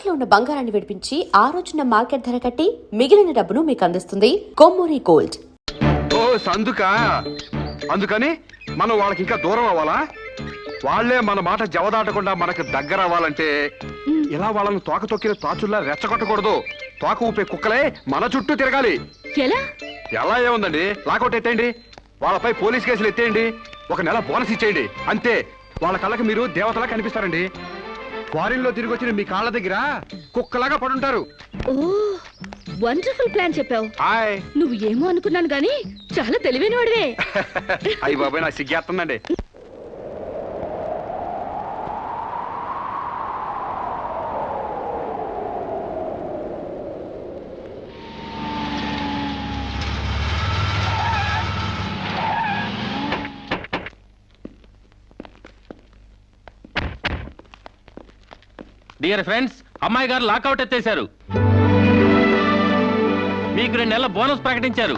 తాకట్లో ఉన్న బంగారాన్ని విడిపించి ఆ రోజున మార్కెట్ ధర కట్టి మిగిలిన డబ్బును మీకు అందిస్తుంది కొమ్మూరి గోల్డ్. ఓ సందుక, అందుకని మనం వాళ్ళకి ఇంకా దూరం అవ్వాలా? వాళ్లే మన మాట జవదాటకుండా మనకు దగ్గర అవ్వాలంటే ఇలా వాళ్ళని తోక తొక్కిన తాచుల్లా రెచ్చగొట్టకూడదు. తోక ఊపే కుక్కలే మన చుట్టూ తిరగాలి. ఎలా ఏముందండి, లాకౌట్ ఎత్తేయండి, వాళ్ళపై పోలీస్ కేసులు ఎత్తేయండి, 1 నెల బోనస్ ఇచ్చేయండి, అంతే. వాళ్ళ కళ్ళకి మీరు దేవతలా కనిపిస్తారండి. ఫారిన్ లో తిరిగి వచ్చిన మీ కాళ్ళ దగ్గర కుక్కలాగా పడుంటారు. వండర్ఫుల్ ప్లాన్ చెప్పావు. హాయ్, నువ్వు ఏమో అనుకున్నాను గానీ చాలా తెలివైన వాడివే. అయ్యి బాబాయ్, నాకు సిగ్గేస్తుందండి. డియర్ ఫ్రెండ్స్, అమ్మాయి గారు లాకౌట్ ఎత్తేశారు. మీకు 2 నెలల బోనస్ ప్రకటించారు.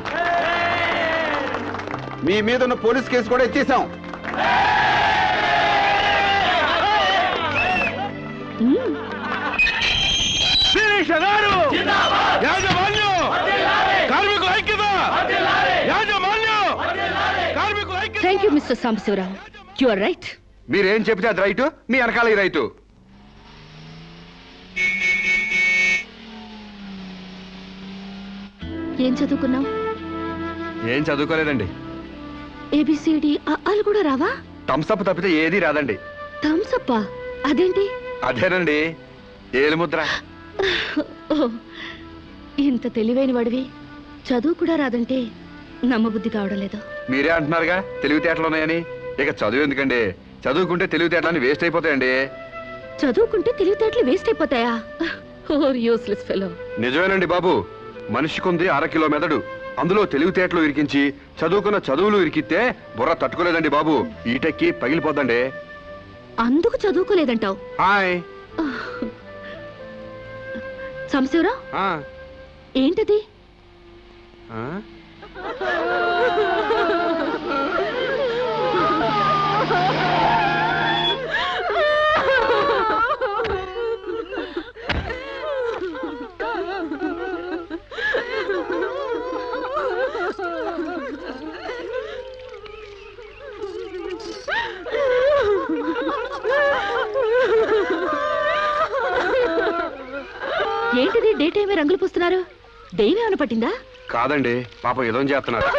మీ మీద ఉన్న పోలీస్ కేసు కూడా ఇచ్చేసాం. Thank you mister Sambasivarao, you are right. మీరేం చెప్తే అది రైటు, మీ వెనకాల రైటు. ఏం చదువుకున్నావు? ఏం చదువుకోలేదండి. ఏబిసిడి అలు కూడా రావా? థమ్సప్ తప్పితే ఏది రాదండి. థమ్సప్? అదేంటి? అదేనండి, ఏలుముద్ర. ఇంత తెలివైన వాడివి చదువు కూడా రాదంటే నమ్మబుద్ధి కావడం లేదు. మీరే అంటున్నారుగా తెలివితేటలు ఉన్నాయని. ఇక చదువు ఎందుకండి, చదువుకుంటే తెలివితేటలని వేస్ట్ అయిపోతాయండి. చదువుకుంటే తెలివితేటలు వేస్ట్ అయిపోతాయా? Useless fellow. నిజమేనండి బాబు, మనిషికుంది 1/2 కిలో మెదడు, అందులో తెలివితేటలు ఇరికించి చదువుకున్న చదువులు ఇరికితే బుర్ర తట్టుకోలేదండి బాబు, ఈటెక్కి పగిలిపోద్దండి. అందుకు చదువుకోలేదంటావు? హాయ్ సాంబశివరావు, ఏంటది? ఏంటిది డే టైమే రంగులు పూస్తున్నారు? దెయ్యం ఏమైనా పట్టిందా? కాదండి, పాపం ఏదో చేస్తున్నారు.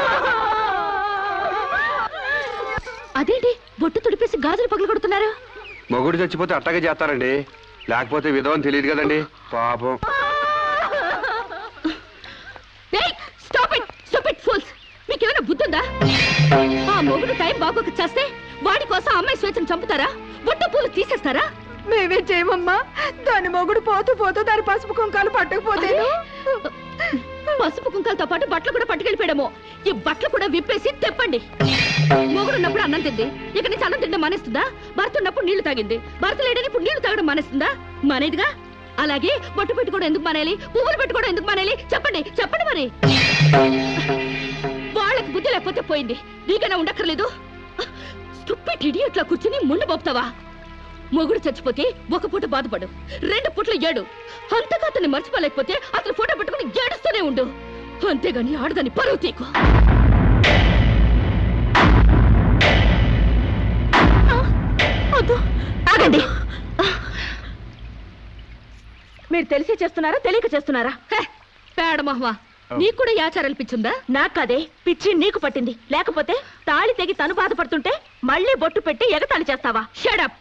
అదేంటి బొట్టు తుడిపేసి గాజులు పగలు కొడుతున్నారు? మొగుడు చచ్చిపోతే అట్టగే చేస్తారండి, లేకపోతే విధవని తెలియదు కదండి పాపం. మీకేమైనా బుద్ధుందా? ఆ మొగుడు టైం బాగోక చేస్తే వాడి కోసం అమ్మాయి స్వేచ్ఛను చంపుతారా? బొట్టు పూలు తీసేస్తారా? మేమే చేయమమ్మా. దాని మొగుడు పోతూ పోతూ దాని పసుపు కుంకాలు పట్టకపోతే పసుపు కుంకాలతో పాటు బట్టలు కూడా పట్టుకెళ్ళిపోయాడము. ఈ బట్టలు కూడా విప్పేసి తెప్పండి. మొగుడు ఉన్నప్పుడు అన్నం తింది, ఇక నుంచి అన్నం తింటే మానేస్తుందా? భర్త ఉన్నప్పుడు నీళ్లు తాగింది, భర్త లేడని ఇప్పుడు నీళ్లు తాగడం మానేస్తుందా? మానేదిగా. అలాగే బొట్టు పెట్టుకోవడం ఎందుకు మానేయాలి? పువ్వులు పెట్టుకోవడం ఎందుకు మానేయాలి? చెప్పండి చెప్పండి. మరి వాళ్ళకి బుద్ధి లేకపోతే పోయింది, నీకైనా ఉండక్కర్లేదు. స్టూపిడ్ ఇడియట్లా కూర్చుని ముందు పోపుతావా? మొగుడు చచ్చిపోతే 1 పూట బాధపడు, 2 పూటలు ఏడు. అంతగా అతన్ని మర్చిపోలేకపోతే అతను ఫోటో పెట్టుకుని ఏడుస్తూనే ఉండు. అంతేగాని ఆడదాన్ని పరువు తీకు. ఆగండి. మీరు తెలిసి చేస్తున్నారా తెలియక చేస్తున్నారా? పేడమహ్వా, నీకు కూడా ఆచారాలు పిచ్చుందా? నాకదే పిచ్చి నీకు పట్టింది. లేకపోతే తాళి తెగి తను బాధపడుతుంటే మళ్ళీ బొట్టు పెట్టి ఎగతాళి చేస్తావా? షడప్.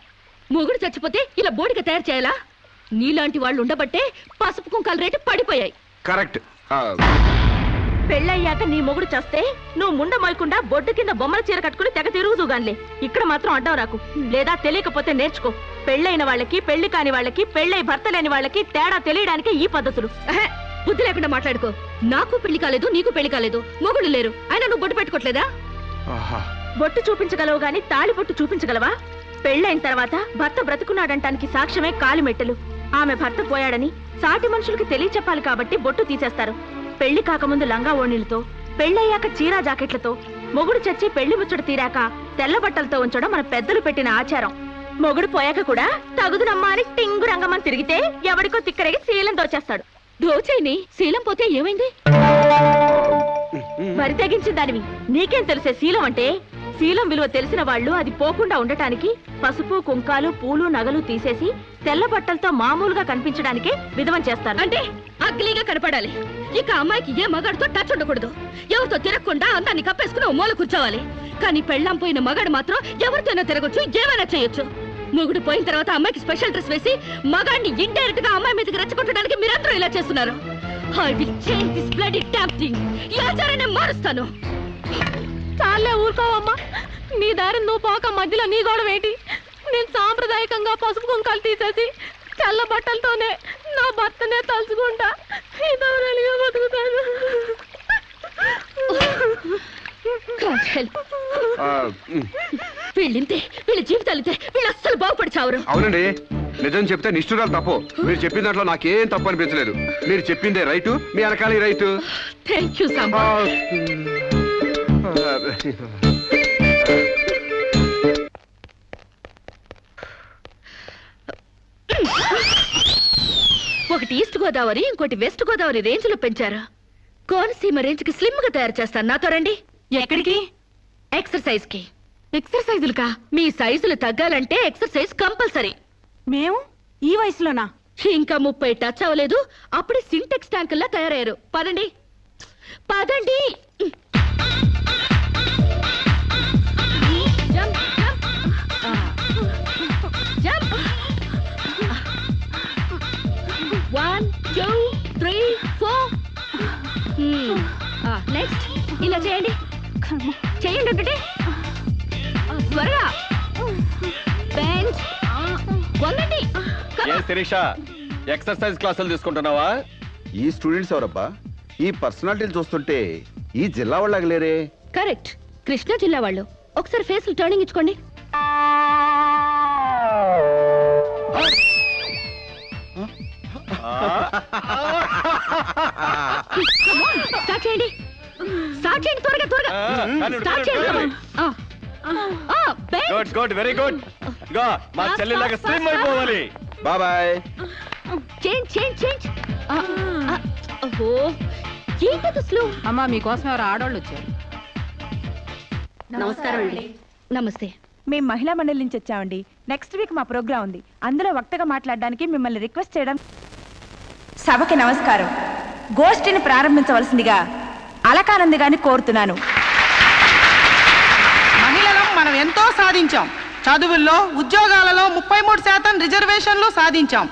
మొగుడు చచ్చిపోతే ఇలా బోడిగా తయారు చేయాలా? నీలాంటి వాళ్ళు ఉండబట్టే పసుపు కుంకాల రేటు పడిపోయాయి. కరెక్ట్. పెళ్ళయ్యాక నీ మొగుడు చేస్తే నువ్వు ముండ మోయకుండా బొడ్డు కింద బొమ్మల చీర కట్టుకుని తెగ తిరుగుదుగాన్లే. ఇక్కడ మాత్రం అడ్డం రాకు, లేదా తెలియకపోతే నేర్చుకో. పెళ్ళైన వాళ్ళకి, పెళ్లి కాని వాళ్ళకి, పెళ్ళై భర్త లేని వాళ్ళకి తేడా తెలియడానికి ఈ పద్ధతులు. బుద్ధి లేకుండా మాట్లాడుకో. నాకు పెళ్లి కాలేదు, నీకు పెళ్లి కాలేదు, మొగుడు లేరు, అయినా నువ్వు బొట్టు పెట్టుకోవట్లేదా? బొట్టు చూపించగలవు గాని తాళి బొట్టు చూపించగలవా? పెళ్ళైన తర్వాత భర్త బ్రతుకున్నాడంటానికి సాక్ష్యమే కాలిమెట్టెలు. ఆమె భర్త పోయాడని సాటి మనుషులకి తెలియచెప్పాలి కాబట్టి బొట్టు తీసేస్తారు. పెళ్లి కాకముందు లంగా ఓణీలతో, పెళ్ళయ్యాక చీరా జాకెట్లతో, మొగుడు చచ్చి పెళ్లి ముచ్చట తీరాక తెల్ల బట్టలతో ఉంచడం మన పెద్దలు పెట్టిన ఆచారం. మొగుడు పోయాక కూడా తగుదునమ్మా అని టింగు రంగమని తిరిగితే ఎవడికో తిక్కరగి శీలం దోచేస్తాడు. దోచేయని శీలం పోతే ఏమైంది? మరి తెగించిన దానివి నీకేం తెలిసే శీలం అంటే? శీలం విలువ తెలిసిన వాళ్ళు అది పోకుండా ఉండటానికి పసుపు కుంకాలు పూలు నగలు తీసేసి తెల్ల బట్టలతో మామూలుగా కనిపించడానికే విధవం చేస్తారు. అంటే అగ్లీగా కనపడాలి. ఇక అమ్మాయికి ఏ మగాడితో టచ్ ఉండకూడదు. ఎవరితో తిరగకుండా అందాన్ని కప్పేసుకుని ఓ మూల కూర్చోవాలి. కానీ పెళ్ళాం పోయిన మగాడు మాత్రం ఎవరితోనో తిరగొచ్చు, ఏమైనా చేయొచ్చు. మొగుడు పోయిన తర్వాత అమ్మాయికి స్పెషల్ డ్రెస్ వేసి మగాడిని ఇండైరెక్ట్ గా అమ్మాయి మీదకి రెచ్చగొట్టడానికి మీరందరూ ఇలా చేస్తున్నారు. I will change this bloody damn thing. ఈ ఆచారాన్ని మారుస్తాను. చాలే ఊరుకోవమ్మా, నీ దారి నువ్వు పోక మధ్యలో నీ గొడవ ఏంటి? నేను సాంప్రదాయకంగా పసుపు కుంకాలు తీసేసి తెల్ల బట్టలతోనే నా భర్తనే తలుచుకుంటా ఇదవరలిగా బతుకుతాను. God help. వీళ్ళింతే, వీళ్ళ జీవితాలితే, వీళ్ళు అస్సలు బాగుపడి చావరు. అవునండి, నిజం చెప్తే నిష్ఠురాలు తప్పు. మీరు చెప్పిన దాంట్లో నాకేం తప్పు అనిపించలేదు. మీరు చెప్పిందే రైటు, మీ వెనకాల రైటు. Thank you Samba. ఒకటి ఈస్ట్ గోదావరి, ఇంకోటి వెస్ట్ గోదావరి రేంజ్ లో పెంచారు. కోనసీమ రేంజ్ కి స్లిమ్ గా తయారు చేస్తాను. నాతో రండి. ఎక్కడికి? ఎక్సర్సైజ్ కి. ఎక్సర్సైజులుకా? మీ సైజులు తగ్గాలంటే ఎక్సర్సైజ్ కంపల్సరీ. మేము ఈ వయసులోనా? ఇంకా 30 టచ్ అవ్వలేదు, అప్పుడే సింటెక్స్ ట్యాంకుల్లా తయారయ్యారు. పదండి పదండి. Jump, jump. జంప్. 1 2 3 4. నెక్స్ట్ ఇలా చేయండి. చేయండి ఉంటుంటే త్వరగా. బెంచ్ వంగండి. ఏ శిరీష, ఎక్సర్సైజ్ క్లాసులు తీసుకుంటున్నావా? ఈ స్టూడెంట్స్ ఎవరబ్బా? ఈ పర్సనాలిటీలు చూస్తుంటే ఈ జిల్లా వాళ్ళకి లేరే. కరెక్ట్, కృష్ణా జిల్లా వాళ్ళు. ఒకసారి ఫేస్ టర్నింగ్ ఇచ్చుకోండి. స్టార్ట్ చేయండి, స్టార్ట్ చేయండి, త్వరగా త్వరగా స్టార్ట్ చేయండి. Good good, very good. గా మా చెల్లిలాగా స్లిమ్ అయిపోవాలి. బాబాయ్. Change change change. ఓహో, ఏంటది స్లో? అమ్మా మీకోసం ఎవరు ఆడవాళ్ళు వచ్చారు. నమస్కారం అండి. నమస్తే. మేము మహిళా మండలి నుంచి వచ్చామండి. నెక్స్ట్ వీక్ మా ప్రోగ్రాం ఉంది. అందులో వక్తగా మాట్లాడడానికి మిమ్మల్ని రిక్వెస్ట్ చేయడం. సభకి నమస్కారం. గోష్ఠిని ప్రారంభించవలసిందిగా అలకానంది గారిని కోరుతున్నాను. మహిళలం మనం ఎంతో సాధించాం. చదువుల్లో, ఉద్యోగాలలో 33% రిజర్వేషన్లు సాధించాం.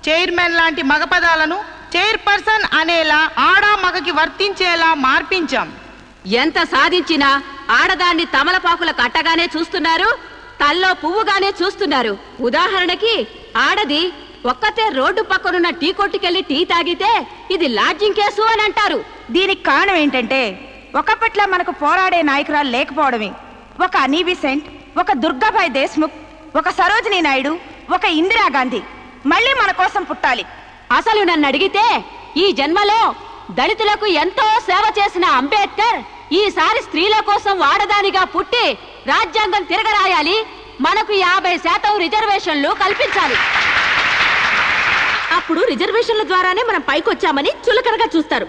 చైర్మన్ లాంటి మగ పదాలను చైర్పర్సన్ అనేలా ఆడా మగకి వర్తించేలా మార్పించాం. ఎంత సాధించినా ఆడదాన్ని తమలపాకుల కట్టగానే చూస్తున్నారు, తల్లో పువ్వుగానే చూస్తున్నారు. ఉదాహరణకి ఆడది ఒక్కతే రోడ్డు పక్కనున్న టీ కొట్టుకెళ్లి టీ తాగితే ఇది లాడ్జింగ్ కేసు అని అంటారు. దీనికి కారణం ఏంటంటే ఒకప్పట్లా మనకు పోరాడే నాయకురాలు లేకపోవడమే. ఒక అనీ బెసెంట్, ఒక దుర్గాబాయ్ దేశ్ముఖ్, ఒక సరోజినీ నాయుడు, ఒక ఇందిరాగాంధీ మళ్ళీ మన కోసం పుట్టాలి. అసలు నన్ను అడిగితే ఈ జన్మలో దళితులకు ఎంతో సేవ చేసిన అంబేద్కర్ ఈసారి స్త్రీల కోసం ఆడదానిగా పుట్టి రాజ్యాంగం తిరగరాయాలి, మనకు 50% రిజర్వేషన్లు కల్పించాలి. అప్పుడు రిజర్వేషన్ల ద్వారానే మనం పైకొచ్చామని చులకనగా చూస్తారు.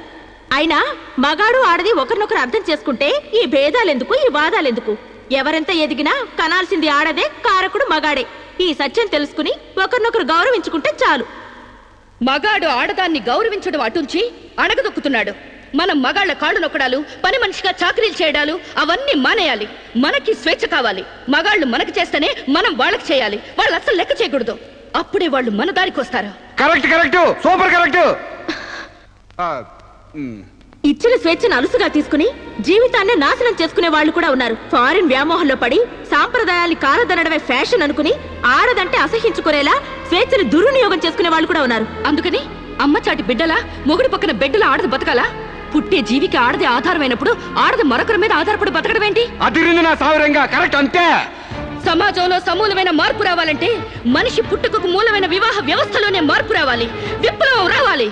అయినా మగాడు ఆడది ఒకరినొకరు అర్థం చేసుకుంటే ఈ భేదాలెందుకు, ఈ వాదాలెందుకు? ఎవరెంత ఎదిగినా కనాల్సింది ఆడదే, కారకుడు మగాడే. ఈ సత్యం తెలుసుకుని ఒకరినొకరు గౌరవించుకుంటే చాలు. మగాడు ఆడదాన్ని గౌరవించడం అటుంచి అణగదొక్కుతున్నాడు. మనం మగాళ్ళ కాళ్ళు నొక్కడాలు, పని మనిషిగా చాకరీలు చేయడాలు అవన్నీ మానేయాలి. మనకి స్వేచ్ఛ కావాలి. మగాళ్ళు మనకి చేస్తేనే మనం వాళ్ళకి చేయాలి. వాళ్ళు అసలు లెక్క చేయకూడదు. అప్పుడే వాళ్ళు మన దారికి వస్తారు. Correct correct, super correct. ఇచ్చిన స్వేచ్ఛను అలుసుగా తీసుకుని జీవితాన్ని నాశనం చేసుకునే వాళ్ళు కూడా ఉన్నారు. ఫారిన్ వ్యామోహంలో పడి సాంప్రదాయాన్ని కాలదనడమే ఫ్యాషన్ అనుకుని ఆడదంటే అసహించుకునేలా స్వేచ్ఛను దుర్వినియోగం చేసుకునే వాళ్ళు కూడా ఉన్నారు. అందుకని అమ్మ చాటి బిడ్డలా, మొగుడు పక్కన బిడ్డలా ఆడది బతకాలా? పుట్టే జీవికి ఆడది ఆధారమైనప్పుడు ఆడది మరొకరి మీద ఆధారపడి బతకడం ఏంటి? అదిరింది నా సావిరంగా. కరెక్ట్ అంతే. సమాజంలో సమూలమైన మార్పు రావాలంటే మనిషి పుట్టుకకు మూలమైన వివాహ వ్యవస్థలోనే మార్పు రావాలి, విప్లవం రావాలి.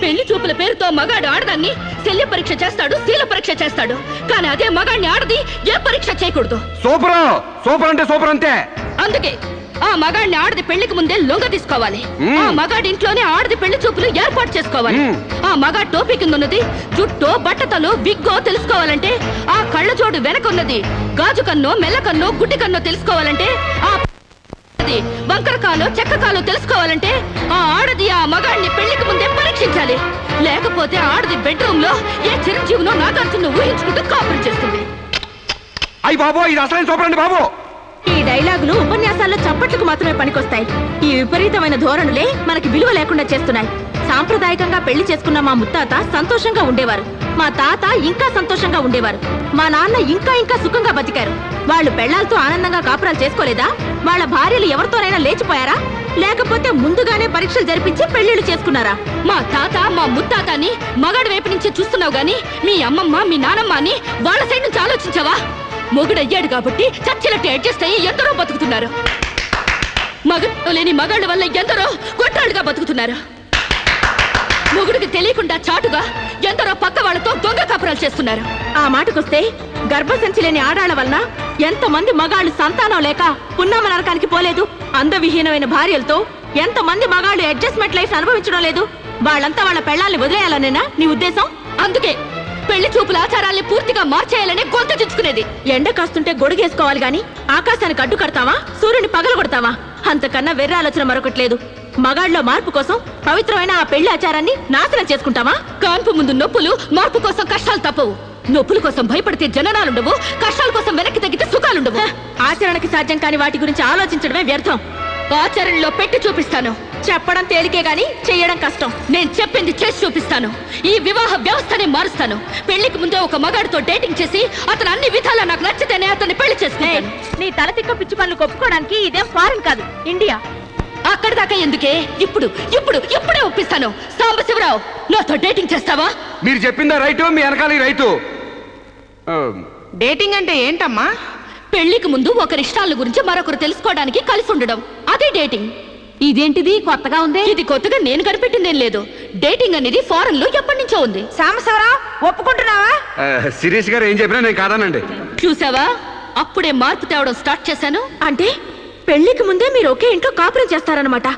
పెళ్లి చూపుల పేరుతో మగాడు ఆడదాన్ని శల్య పరీక్ష చేస్తాడు, శీల పరీక్ష చేస్తాడు. కానీ అదే మగాడిని ఆడది ఏ పరీక్ష చేయకూడదు. సూపర్ సూపర్ అంటే సూపర్ అంతే. అందుకే ఆ మగాడిని ఆడది పెళ్లికి ముందే లొంగ తీసుకోవాలి. ఆ మగాడి ఇంట్లోనే ఆడది పెళ్లి చూపులు ఏర్పాటు చేసుకోవాలి. ఆ మగాడి టోపీ కింద ఉన్నది జుట్టో, బట్టతలో, విగ్గో తెలుసుకోవాలంటే, ఆ కళ్ళ జోడు వెనకున్నది గాజు కన్నో, మెల్ల కన్నో, గుడ్డి కన్నో తెలుసుకోవాలంటే, ఆ వంకరకాలో, చెక్కకాలో తెలుసుకోవాలంటే ఆ ఆడది ఆ మగాడిని పెళ్లికి ముందే పరీక్షించాలి. లేకపోతే ఆడది బెడ్రూమ్ లో ఏ చిరంజీవినో నాగార్జున ఊహించుకుంటూ కాపురం చేస్తుంది. అయ్యి బాబు, ఇది అసలైన సూపర్ అండి బాబు. ఈ డైలాగులు ఉపన్యాసాల్లో చప్పట్లకు మాత్రమే పనికొస్తాయి. ఈ విపరీతమైన ధోరణులే మనకి విలువ లేకుండా చేస్తున్నాయి. సాంప్రదాయకంగా పెళ్లి చేసుకున్న మా ముత్తాత సంతోషంగా ఉండేవారు. మా తాత ఇంకా సంతోషంగా ఉండేవారు. మా నాన్న ఇంకా ఇంకా సుఖంగా బతికారు. వాళ్ళు పెళ్లాలతో ఆనందంగా కాపురాలు చేసుకోలేదా? వాళ్ళ భార్యలు ఎవరితోనైనా లేచిపోయారా? లేకపోతే ముందుగానే పరీక్షలు జరిపించి పెళ్లిళ్ళు చేసుకున్నారా? మా తాత, మా ముత్తాతని మగాడి వైపు నుంచి చూస్తున్నావు గాని మీ అమ్మమ్మ, మీ నానమ్మ అని వాళ్ళ సైడ్ నుంచి ఆలోచించావా? మొగుడయ్యాడు కాబట్టి చచ్చినట్టు అడ్జస్ట్ అయ్యి ఎందరో బతుకుతున్నారు. మగడు లేని మగాళ్ళ వల్ల ఎందరో కొట్టాళ్ళుగా బతుకుతున్నారు. మొగుడికి తెలియకుండా చాటుగా ఎందరో పక్క వాళ్ళతో దొంగ కాపురాలు చేస్తున్నారు. ఆ మాటకొస్తే గర్భసంచి లేని ఆడాళ్ల వలన ఎంతమంది మగాళ్ళు సంతానం లేక పున్నామ నరకానికి పోలేదు? అందవిహీనమైన భార్యలతో ఎంతమంది మగాళ్ళు అడ్జస్ట్మెంట్ లైఫ్ అనుభవించడం లేదు? వాళ్ళంతా వాళ్ళ పెళ్లాల్ని వదిలేయాలనేనా నీ ఉద్దేశం? అందుకే పెళ్లి చూపుల ఆచారాల్ని పూర్తిగా మార్చేయాలని గొంతు తెచ్చుకునేది. ఎండ కాస్తుంటే గొడుగేసుకోవాలి గాని ఆకాశానికి అడ్డు కడతావా? సూర్యుని పగలు కొడతావా? అంతకన్నా వెర్ర ఆలోచన మరొకట్లేదు. మగాళ్ళలో మార్పు కోసం పవిత్రమైన ఆ పెళ్లి ఆచారాన్ని నాశనం చేసుకుంటావా? కాన్పు ముందు నొప్పులు, మార్పు కోసం కష్టాలు తప్పవు. నొప్పుల కోసం భయపడితే జననాలుండవు, కష్టాల కోసం వెనక్కి తగ్గితే సుఖాలుండవు. ఆచరణకి సాధ్యం కాని వాటి గురించి ఆలోచించడమే వ్యర్థం. ఆచరణలో పెట్టి చూపిస్తాను. చెప్పడం తేలికే గాని చెయ్యడం కష్టం. నేను చెప్పింది చేసి చూపిస్తాను. ఈ వివాహ వ్యవస్థని మారుస్తాను. పెళ్లికి ముందే ఒక మగాడితో డేటింగ్ చేసి అతను అన్ని విధాలా నాకు నచ్చితేనే అతన్ని పెళ్లి చేసుకుంటాను. నీ తల తిక్క పిచ్చి పనులు కొప్పుకోవడానికి ఇదేం ఫారెన్ కాదు, ఇండియా. అక్కడి దాకా ఎందుకే? ఇప్పుడే ఒప్పిస్తాను. సాంబశివరావు, నాతో డేటింగ్ చేస్తావా? మీరు చెప్పిందా రైటు, మీ వెనకాల రైటు. డేటింగ్ అంటే ఏంటమ్మా? పెళ్లికి ముందు ఒకరి ఇష్టాల గురించి మరొకరు తెలుసుకోవడానికి కలిసి ఉండడం, అదే డేటింగ్. ఇదేంటిది కొత్తగా ఉంది? ఇది కొత్తగా నేను కనిపెట్టిందేం లేదు. డేటింగ్ అనేది ఫారెన్ లో ఎప్పటి నుంచో ఉంది. సాంబశివరావు, ఒప్పుకుంటున్నావా? శిరీష్ గారు ఏం చెప్పినా నేను కాదానండి. చూసావా, అప్పుడే మార్పు తేవడం స్టార్ట్ చేశాను. అంటే పెళ్లికి ముందే మీరు ఒకే ఇంట్లో కాపురం చేస్తారనమాట.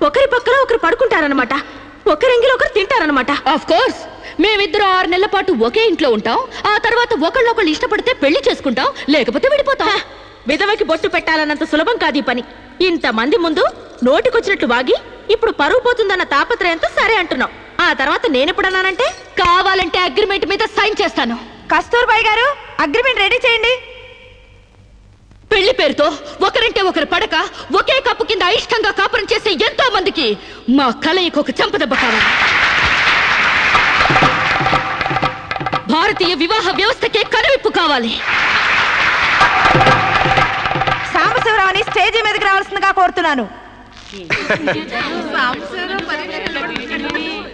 ఒకరి పక్కన ఒకరు పడుకుంటారనమాట. ఒకరింగిలో ఒకరు తింటారనమాట. ఆఫ్ కోర్స్, మేమిద్దరం 6 నెలల పాటు ఒకే ఇంట్లో ఉంటాం. ఆ తర్వాత ఒకళ్ళొకళ్ళు ఇష్టపడితే పెళ్లి చేసుకుంటాం, లేకపోతే విడిపోతాం. విధవకి బొట్టు పెట్టాలన్నంత సులభం కాదు ఈ పని. ఇంతమంది ముందు నోటికొచ్చినట్లు వాగి ఇప్పుడు పరువు పోతుందన్న తాపత్రయంతో సరే అంటున్నాం. ఆ తర్వాత నేనెప్పుడన్నానంటే కావాలంటే అగ్రిమెంట్ మీద సైన్ చేస్తాను. కస్తూర్బాయ్ గారు, అగ్రిమెంట్ రెడీ చేయండి. పెళ్లి పేరుతో ఒకరంటే ఒకరు పడక ఒకే కప్పు కింద అయిష్టంగా కాపురం చేసే ఎంతో మందికి మా కలయిక ఒక చెంపదెబ్బ కావాలి. భారతీయ వివాహ వ్యవస్థకే కనువిప్పు కావాలి. సాంబశివరావుని స్టేజీ మీదకి రావాల్సిందిగా కోరుతున్నాను.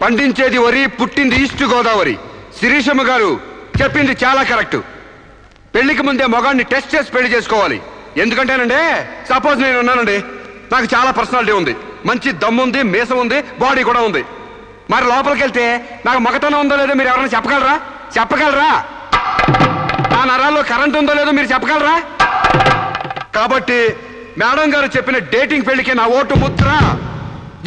పండించేది వరి, పుట్టింది ఈస్ట్ గోదావరి. శిరీషమ్మ గారు చెప్పింది చాలా కరెక్ట్. పెళ్లికి ముందే మొగాడిని టెస్ట్ చేసి పెళ్లి చేసుకోవాలి. ఎందుకంటేనండి, సపోజ్ నేను ఉన్నానండి, నాకు చాలా పర్సనాలిటీ ఉంది, మంచి దమ్ము ఉంది, మీసం ఉంది, బాడీ కూడా ఉంది. మరి లోపలికి వెళ్తే నాకు మగతనం ఉందో లేదో మీరు ఎవరైనా చెప్పగలరా? నా నరాల్లో కరెంట్ ఉందో లేదో మీరు చెప్పగలరా? కాబట్టి మేడం గారు చెప్పిన డేటింగ్ పెళ్లికి నా ఓటు ముద్ర.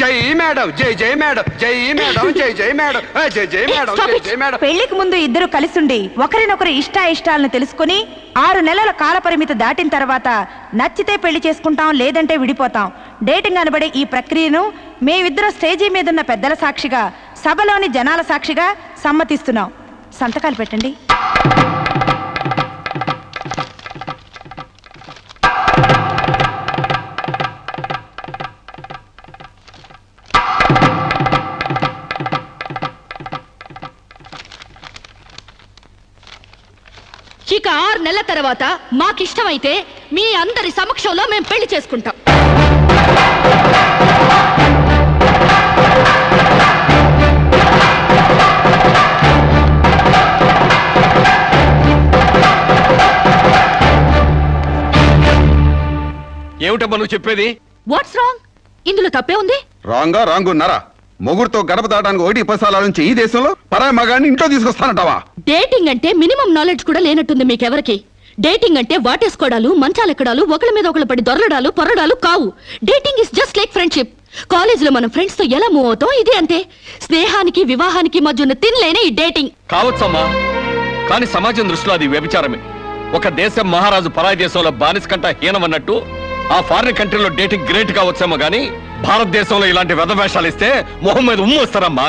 జై మేడం, జై మేడం, జై మేడం, జై మేడం, జై మేడం, జై మేడం. పెళ్లికి ముందు ఇద్దరు కలిసుండి ఒకరినొకరు ఇష్టాలను తెలుసుకుని 6 నెలల కాల పరిమితి దాటిన తర్వాత నచ్చితే పెళ్లి చేసుకుంటాం, లేదంటే విడిపోతాం. డేటింగ్ అనబడే ఈ ప్రక్రియను మేమిద్దరం స్టేజీ మీదున్న పెద్దల సాక్షిగా, సభలోని జనాల సాక్షిగా సమ్మతిస్తున్నాం. సంతకాలు పెట్టండి. ఇక 6 నెలల తర్వాత మాకిష్టమైతే మీ అందరి సమక్షంలో మేము పెళ్లి చేసుకుంటాం. ఏమిటమ్మా నువ్వు చెప్పేది? What's wrong? ఇందులో తప్పే ఉంది? రాంగున్నారా? మొగుడుతో గడప దాటానికి 1-10 నుంచి ఈ దేశంలో పరాయి మగాడిని ఇంట్లో తీసుకొస్తానంటావా? డేటింగ్ అంటే మినిమం నాలెడ్జ్ కూడా లేనట్టుంది మీకెవరికి. డేటింగ్ అంటే వాటేసుకోవడాలు, మంచాలెక్కడాలు, ఒకళ్ళ మీద ఒకళ్ళు పడి దొరలడాలు, పొరడాలు కావు. Dating is just like friendship. కాలేజీలో మనం ఫ్రెండ్స్ తో ఎలా మూవ్ అవుతాం, ఇది అంతే. స్నేహానికి వివాహానికి మధ్య ఉన్న తినలేనే ఈ డేటింగ్. కావచ్చమ్మా, కానీ సమాజం దృష్టిలో అది వ్యభిచారమే. ఒక దేశం మహారాజు పరాయి దేశంలో బానిస కంట హీనమన్నట్టు ఆ ఫారిన్ కంట్రీలో డేటింగ్ గ్రేట్ కావచ్చేమో గానీ భారతదేశంలో ఇలాంటి వెధవేషాలు ఇస్తే మొహం మీద ఉమ్ము వస్తారమ్మా.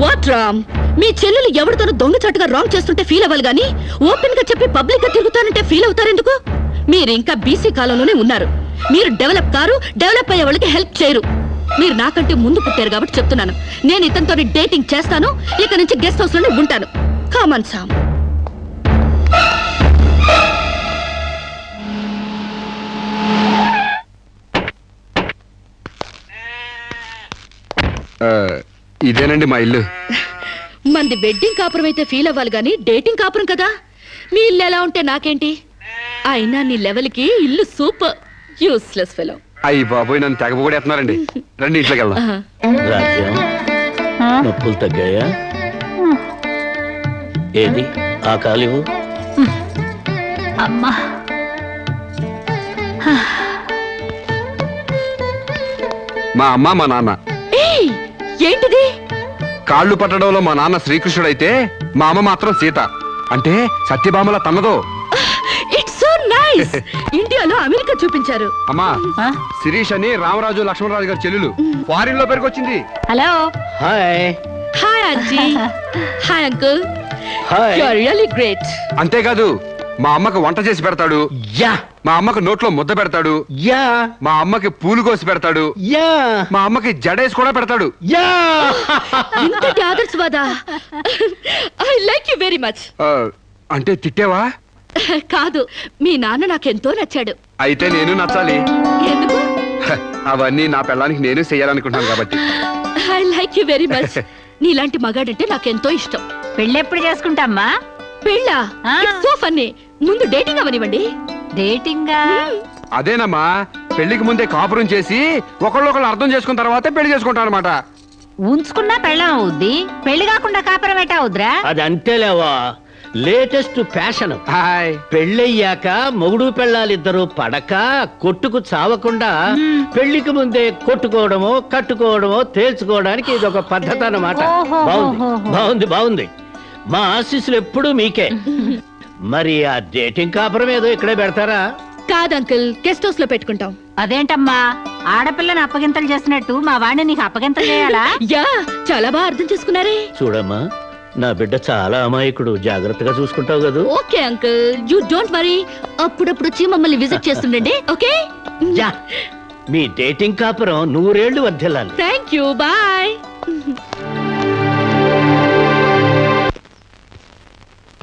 వాట్ రామ్, మీ చెల్లెలు ఎవరితోనూ దొంగచాటుగా రాంగ్ చేస్తుంటే ఫీల్ అవ్వాలి గానీ ఓపెన్ గా చెప్పి పబ్లిక్ గా తిరుగుతానంటే ఫీల్ అవుతారెందుకు? మీరు ఇంకా బీసీ కాలంలోనే ఉన్నారు. మీరు డెవలప్ కారు, డెవలప్ అయ్యే వాళ్ళకి హెల్ప్ చేయరు. మీరు నాకంటే ముందు పుట్టారు కాబట్టి చెప్తున్నాను. నేను ఇతనితో డేటింగ్ చేస్తాను, ఇక నుంచి గెస్ట్ హౌస్ లోనే ఉంటాను. కామన్ సామ్. ఇదేనండి మా ఇల్లు. మంది వెడ్డింగ్ కాపురం అయితే ఫీల్ అవ్వాలి గానీ డేటింగ్ కాపురం కదా. మీ ఇల్లు ఎలా ఉంటే నాకేంటి? అయినా నీ లెవెల్ కి ఇల్లు సూపర్. Useless fellow. అయ్యి బాబోయ్, నన్ను తెగబోడేస్తున్నారండి. రండి ఇంట్లోకి వెళ్దాం. రాజ్యం, నొప్పులు తగ్గాయా? ఏది ఆ కాలివు? అమ్మా మా అమ్మ మా నాన్న. ఏయ్, ఏంటిది? కాళ్ళు పట్టడంలో మా నాన్న శ్రీకృష్ణుడైతే మా అమ్మ మాత్రం సీత. అంటే సత్యభామల తన్నదో. It's so nice. ఇండియాలో అమెరికా చూపించారు. అమ్మా, శిరీష్ అని రామరాజు లక్ష్మణరాజు గారి చెల్లెలు ఫారిన్ లో పెరిగొచ్చింది. Hello. Hi. Hi aunty. Hi uncle. Hi. You are really great. అంతేకాదు, మా అమ్మకు వంట చేసి పెడతాడు, యా మా అమ్మకు నోట్లో ముద్ద పెడతాడు, యా మా అమ్మకి పూలు కోసి పెడతాడు, యా మా అమ్మకి జడేసి కూడా పెడతాడు. యా. ఇంతటి ఆదర్శవాదా? I like you very much. అంటే తిట్టేవా? కాదు, మీ నాన్న నాకెంతో నచ్చాడు. అయితే నేను నచ్చాలి. ఎందుకు? అవన్నీ నా పిల్లానికి నేను చెయ్యాలనుకుంటున్నాను కాబట్టి. I like you very much. నీలాంటి మగాడంటే నాకెంతో ఇష్టం. పెళ్ళెప్పుడు చేసుకుంటామ్మా? పెళ్ళా? ఆ. So funny. ముందు డేటింగ్ అవనివ్వండి. డేటింగా? అదేనమ్మా, పెళ్లికి ముందే కాపురం చేసి ఒకళ్ళొకళ్ళు అర్థం చేసుకున్న తర్వాతే పెళ్లి చేసుకుంటాం అనమాట. ఉంచుకున్నా పెళ్ళం అవుద్ది, పెళ్లి కాకుండా కాపురం ఎట్టా అవుద్రా? అది అంతేలేవా, లేటెస్ట్ ఫ్యాషన్. హాయ్. పెళ్ళయ్యాక మొగుడు పెళ్ళాలిద్దరూ పడక కొట్టుకు చావకుండా పెళ్లికి ముందే కొట్టుకోవడమో కట్టుకోవడమో తేల్చుకోవడానికి ఇది ఒక పద్ధతి అన్నమాట. బాగుంది బాగుంది బాగుంది. మా ఆశీస్సులు ఎప్పుడూ మీకే. మరి ఆ డేటింగ్ కాపురం ఏదో ఇక్కడే పెడతారా? కాదు అంకుల్, గెస్ట్ హౌస్ లో పెట్టుకుంటాం. అదేంటమ్మా, ఆడపిల్లని అప్పగింతలు చేసినట్టు మా వాడిని నీకు అప్పగింతలు చేయాలా? యా, చాలా బాగా అర్థం చేసుకున్నారే. చూడమ్మా, నా బిడ్డ చాలా అమాయకుడు, జాగ్రత్తగా చూసుకుంటావు కదా? Okay uncle, you don't worry. అప్పుడప్పుడు వచ్చి మమ్మల్ని విజిట్ చేస్తుండండి. ఓకే? యా, మీ డేటింగ్ కాపురం 100 ఏళ్లు వర్ధిల్లాలి. Thank you, bye.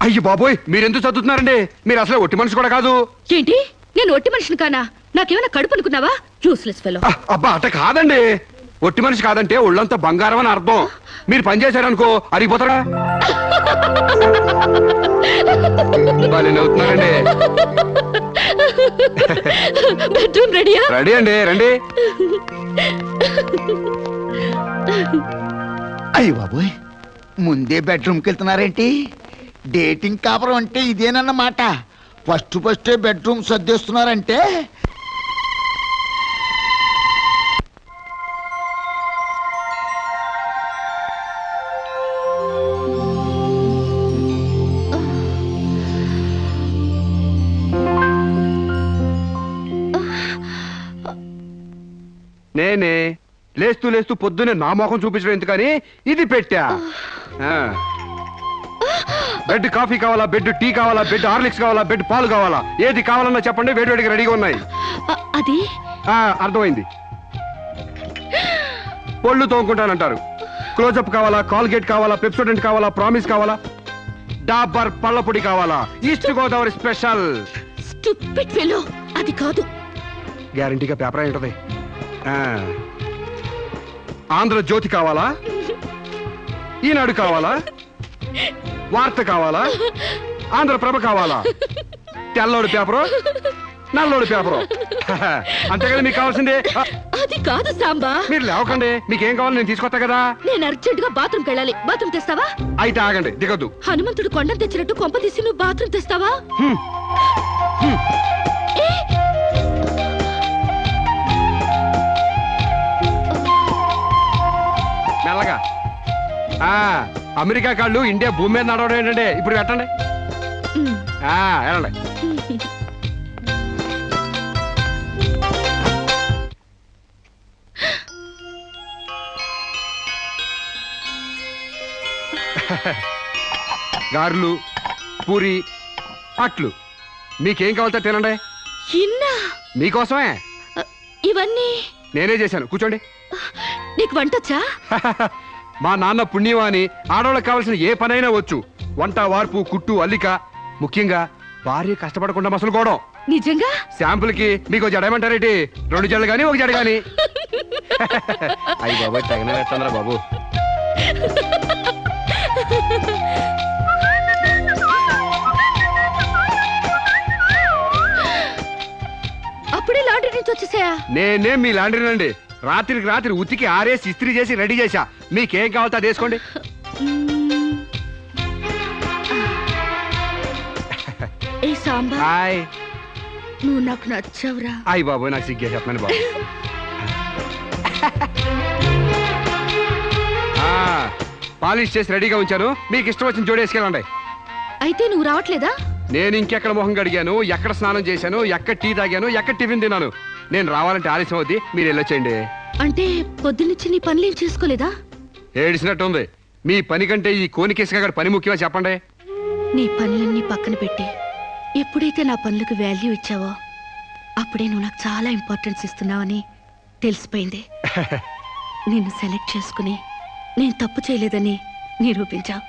అయ్యి బాబోయ్, మీరెందుకు చదువుతున్నారండి? మీరు అసలు ఒట్టి మనిషి కూడా కాదు. ఏంటి, నేను ఒట్టి మనిషిని కానా? నాకేమైనా కడుపు అనుకున్నావా? Useless fellow. అబ్బా, అట్ట కాదండి. ఒట్టి మనిషి కాదంటే ఒళ్ళంతా బంగారం అని అర్థం. మీరు పని చేశారనుకో అరిగిపోతారా? అవుతున్నారండి. బెడ్రూమ్ రెడీయా? రెడీ అండి, రండి. అయ్య బాబోయ్, ముందే బెడ్రూమ్కి వెళ్తున్నారేంటి? డేటింగ్ కాపురం అంటే ఇదేనన్నమాట. ఫస్టే బెడ్రూమ్ సర్దేస్తున్నారంటే. నేనే లేస్తూ లేస్తూ పొద్దునే నా మొఖం చూపించడం ఎందుకని ఇది పెట్టా. బెడ్ కాఫీ కావాలా, బెడ్ టీ కావాలా, బెడ్ హార్లిక్స్ కావాలా, బెడ్ పాలు కావాలా, ఏది కావాలన్నా చెప్పండి, వేడివేడిగా రెడీగా ఉన్నాయి. అది అర్థమైంది. పళ్ళు తోముకుంటానంటారు. క్లోజప్ కావాలా, కాల్గేట్ కావాలా, పెప్సోడెంట్ కావాలా, ప్రామిస్ కావాలా, డాబర్ పళ్ళ పొడి కావాలా, east Godavari special. Stupid fellow, అది కాదు. గ్యారంటీగా పేపర్ అయి ఉంటది. ఆంధ్రజ్యోతి కావాలా, ఈనాడు కావాలా, వార్త కావాలా, ఆంధ్రప్రభ కావాలా, తెల్లోడు పేపరు, నల్లోడు పేపరు. అంతేగాని మీకు కావాల్సిందే అది కాదు సాంబా. మీరు లేవకండి, మీకేం కావాలి నేను తీసుకొస్తా కదా. నేను అర్జెంట్ గా బాత్రూమ్కి వెళ్ళాలి. బాత్రూమ్ తెస్తావా? అయితే ఆగండి, దిగద్దు. హనుమంతుడు కొండ తెచ్చినట్టు కొంప తీసి నువ్వు బాత్రూమ్ తెస్తావా? ఏ! మెల్లగా. అమెరికా కాళ్ళు ఇండియా భూమి మీద నడవడం ఏంటంటే ఇప్పుడు పెట్టండి. వెళ్ళండి. గారెలు, పూరి, అట్లు మీకేం కావాలో తినండి. ఇన్నా? మీకోసమే. ఇవన్నీ నేనే చేశాను, కూర్చోండి. నీకు వంటొచ్చా? మా నాన్న పుణ్యవాణి ఆడవాళ్ళకి కావాల్సిన ఏ పనైనా వచ్చు. వంట, వార్పు, కుట్టు, అల్లిక, ముఖ్యంగా భార్య కష్టపడకుండా మసలుకోవడం. నిజంగా? శాంపుల్ కి మీకు జడేమంటారేటి? 2 జడలు గాని 1 జడ గాని. అయ్యి బాబు తగిన పెట్టండిరా బాబు. అప్పుడే లాండ్రీ నుంచి వచ్చేసాయా? నేనే మీ లాండ్రీనండి. రాత్రికి రాత్రి ఉతికి ఆరేసి ఇస్త్రీ చేసి రెడీ చేశా. మీకేం కావాలో అది వేసుకోండి. ఏ సాంబా, హాయ్. నువ్వు నాకు నచ్చావురా. అయ్యి బాబు నాకు సిగ్గేసేస్తున్నాను బాబు. పాలిష్ చేసి రెడీగా ఉంచాను. మీకు ఇష్టం వచ్చిన జోడి వేసుకెళ్ళండి. అయితే నువ్వు రావట్లేదా? నేను ఇంకెక్కడ మొహం కడిగాను, ఎక్కడ స్నానం చేశాను, ఎక్కడ టీ తాగాను, ఎక్కడ టిఫిన్ తిన్నాను. నేను రావాలంటే ఆలస్యం అవుద్ది, మీరు వెళ్ళొచ్చేయండి. అంటే పొద్దున్నుంచి నీ పనులేం చేసుకోలేదా? ఏడిసినట్టుంది. మీ పని కంటే ఈ కోనికేసుగా గారి పని ముఖ్యమా చెప్పండి. నీ పనులన్నీ పక్కన పెట్టి ఎప్పుడైతే నా పనులకు వాల్యూ ఇచ్చావో అప్పుడే నువ్వు నాకు చాలా ఇంపార్టెన్స్ ఇస్తున్నావని తెలిసిపోయింది. నిన్ను సెలెక్ట్ చేసుకుని నేను తప్పు చేయలేదని నిరూపించావు.